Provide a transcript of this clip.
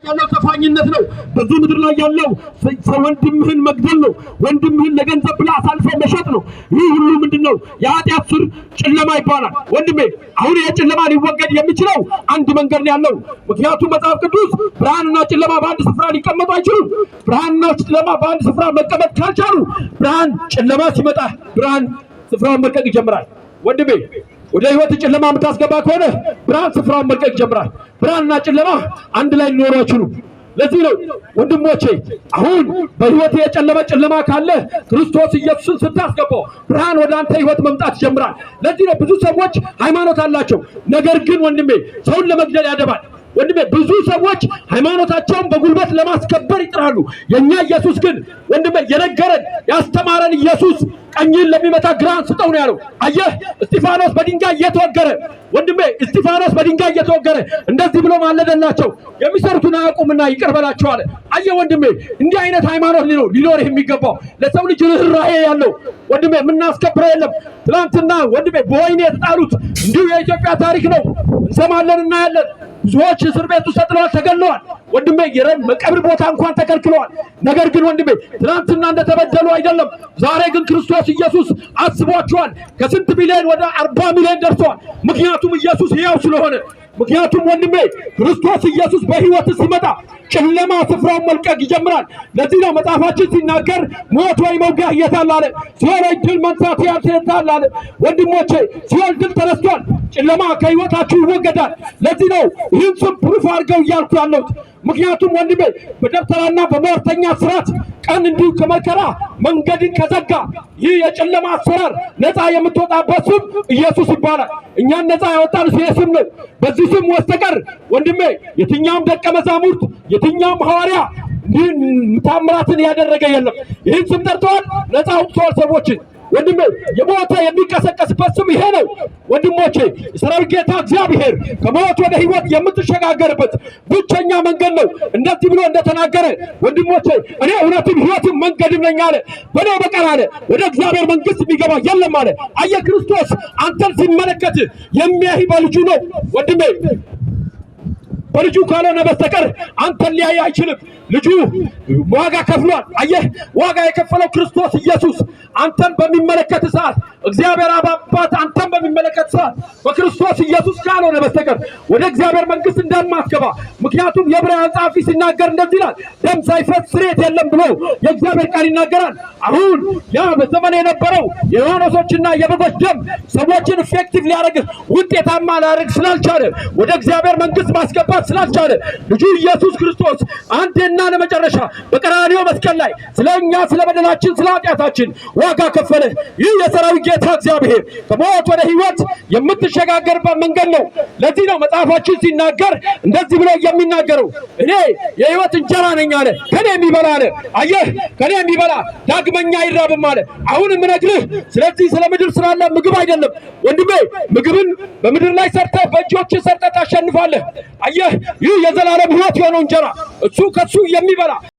ያለው ተፋኝነት ነው። በዚህ ምድር ላይ ያለው ወንድምህን መግደል ነው። ወንድምህን ለገንዘብ ብለህ አሳልፈህ መሸጥ ነው። ይህ ሁሉ ምንድነው? የኃጢአት ስር ጨለማ ይባላል። ወንድሜ አሁን የጨለማ ሊወገድ የሚችለው አንድ መንገድ ነው ያለው። ምክንያቱም መጽሐፍ ቅዱስ ብርሃንና ጨለማ በአንድ ስፍራ ሊቀመጡ አይችሉም። ብርሃንና ጨለማ በአንድ ስፍራ መቀመጥ ካልቻሉ ብርሃን ጨለማ ሲመጣ ብርሃን ስፍራውን መልቀቅ ይጀምራል። ወንድሜ ወደ ህይወት ጨለማ የምታስገባ ከሆነ ብርሃን ስፍራውን መልቀቅ ይጀምራል። ብርሃንና ጨለማ አንድ ላይ ሊኖሩ አይችሉም። ለዚህ ነው ወንድሞቼ አሁን በህይወት የጨለመ ጨለማ ካለ ክርስቶስ ኢየሱስን ስታስገባው ብርሃን ወደ አንተ ህይወት መምጣት ይጀምራል። ለዚህ ነው ብዙ ሰዎች ሃይማኖት አላቸው፣ ነገር ግን ወንድሜ ሰውን ለመግደል ያደባል። ወንድሜ ብዙ ሰዎች ሃይማኖታቸውን በጉልበት ለማስከበር ይጥራሉ። የኛ ኢየሱስ ግን ወንድሜ የነገረን ያስተማረን ኢየሱስ ቀኝን ለሚመታ ግራን ስጠው ነው ያለው። አየህ እስጢፋኖስ በድንጋይ እየተወገረ ወንድሜ እስጢፋኖስ በድንጋይ እየተወገረ እንደዚህ ብሎ ማለደላቸው፣ የሚሰሩትን አያውቁምና ይቅር በላቸው አለ። አየህ ወንድሜ እንዲህ አይነት ሃይማኖት ሊኖር የሚገባው ለሰው ልጅ ርህራሄ ያለው ወንድሜ የምናስከብረው የለም። ትናንትና ወንድሜ በወይኔ የተጣሉት እንዲሁ የኢትዮጵያ ታሪክ ነው፣ እንሰማለን እናያለን። ብዙዎች እስር ቤት ውስጥ ተጥለዋል፣ ተገለዋል። ወንድሜ መቀብር ቦታ እንኳን ተከልክለዋል። ነገር ግን ወንድሜ ትናንትና እንደተበደሉ አይደለም፣ ዛሬ ግን ክርስቶስ ኢየሱስ አስቧቸዋል። ከስንት ሚሊዮን ወደ 40 ሚሊዮን ደርሰዋል። ምክንያቱም ኢየሱስ ሕያው ስለሆነ። ምክንያቱም ወንድሜ ክርስቶስ ኢየሱስ በህይወት ሲመጣ ጨለማ ስፍራውን መልቀቅ ይጀምራል። ለዚህ ነው መጽሐፋችን ሲናገር ሞት ወይ መውጊያ የታል አለ፣ ሲኦል ወይ ድል መንሳት የታል አለ። ወንድሞቼ ሲኦል ድል ተነስቷል፣ ጨለማ ከህይወታችሁ ይወገዳል። ለዚህ ነው ይህን ስም ፕሩፍ አድርገው እያልኩ ያለሁት። ምክንያቱም ወንድሜ በደብተራና በሟርተኛ ስራት ቀን እንዲሁ ከመከራ መንገድን ከዘጋ ይህ የጨለማ አሰራር ነፃ የምትወጣበት ስም ኢየሱስ ይባላል። እኛን ነፃ ያወጣን ይህ ስም ነው። በዚህ ስም በስተቀር ወንድሜ የትኛውም ደቀ መዛሙርት የትኛውም ሐዋርያ ታምራትን ያደረገ የለም። ይህን ስም ጠርተዋል፣ ነፃ አውጥተዋል ሰዎችን። ወንድሜ የሞተ የሚቀሰቀስበት ስም ይሄ ነው። ወንድሞቼ የሰራዊት ጌታ እግዚአብሔር ከሞት ወደ ህይወት የምትሸጋገርበት ብቸኛ መንገድ ነው። እንደዚህ ብሎ እንደተናገረ ወንድሞቼ እኔ እውነትም ህይወትም መንገድም ነኝ አለ። በእኔ በቀር አለ ወደ እግዚአብሔር መንግስት የሚገባ የለም አለ። አየህ ክርስቶስ አንተን ሲመለከት የሚያይ በልጁ ነው። ወንድሜ በልጁ ካልሆነ በስተቀር አንተን ሊያይ አይችልም። ልጁ ዋጋ ከፍሏል። አየህ ዋጋ የከፈለው ክርስቶስ ኢየሱስ አንተን በሚመለከት ሰዓት እግዚአብሔር አባት አንተን በሚመለከት ሰዓት በክርስቶስ ኢየሱስ ካልሆነ በስተቀር ወደ እግዚአብሔር መንግስት እንደማትገባ። ምክንያቱም የዕብራውያን ጸሐፊ ሲናገር እንደዚህ ይላል፣ ደም ሳይፈስ ስርየት የለም ብሎ የእግዚአብሔር ቃል ይናገራል። አሁን ያ በዘመን የነበረው የዮሐንሶችና የበጎች ደም ሰዎችን ኢፌክቲቭ ሊያደርግ ውጤታማ ሊያደርግ ስላልቻለ ወደ እግዚአብሔር መንግስት ማስገባት ስላልቻለ ልጁ ኢየሱስ ክርስቶስ አንዴና ለመጨረሻ በቀራንዮ መስቀል ላይ ስለኛ ስለበደላችን ስለ ኃጢአታችን ዋጋ ከፈለ። ይህ የሰራዊት ጌታ እግዚአብሔር ከሞት ወደ ህይወት የምትሸጋገርበት መንገድ ነው። ለዚህ ነው መጽሐፋችን ሲናገር እንደዚህ ብሎ የሚናገረው እኔ የህይወት እንጀራ ነኝ አለ። ከኔ የሚበላ አለ አየህ ከኔ የሚበላ ዳግመኛ አይራብም አለ። አሁን የምነግርህ ስለዚህ ስለ ምድር ስላለ ምግብ አይደለም ወንድሜ። ምግብን በምድር ላይ ሰርተህ በእጆችህ ሰርተህ ታሸንፋለህ። አየህ ይህ የዘላለም ህይወት የሆነው እንጀራ እሱ ከሱ የሚበላ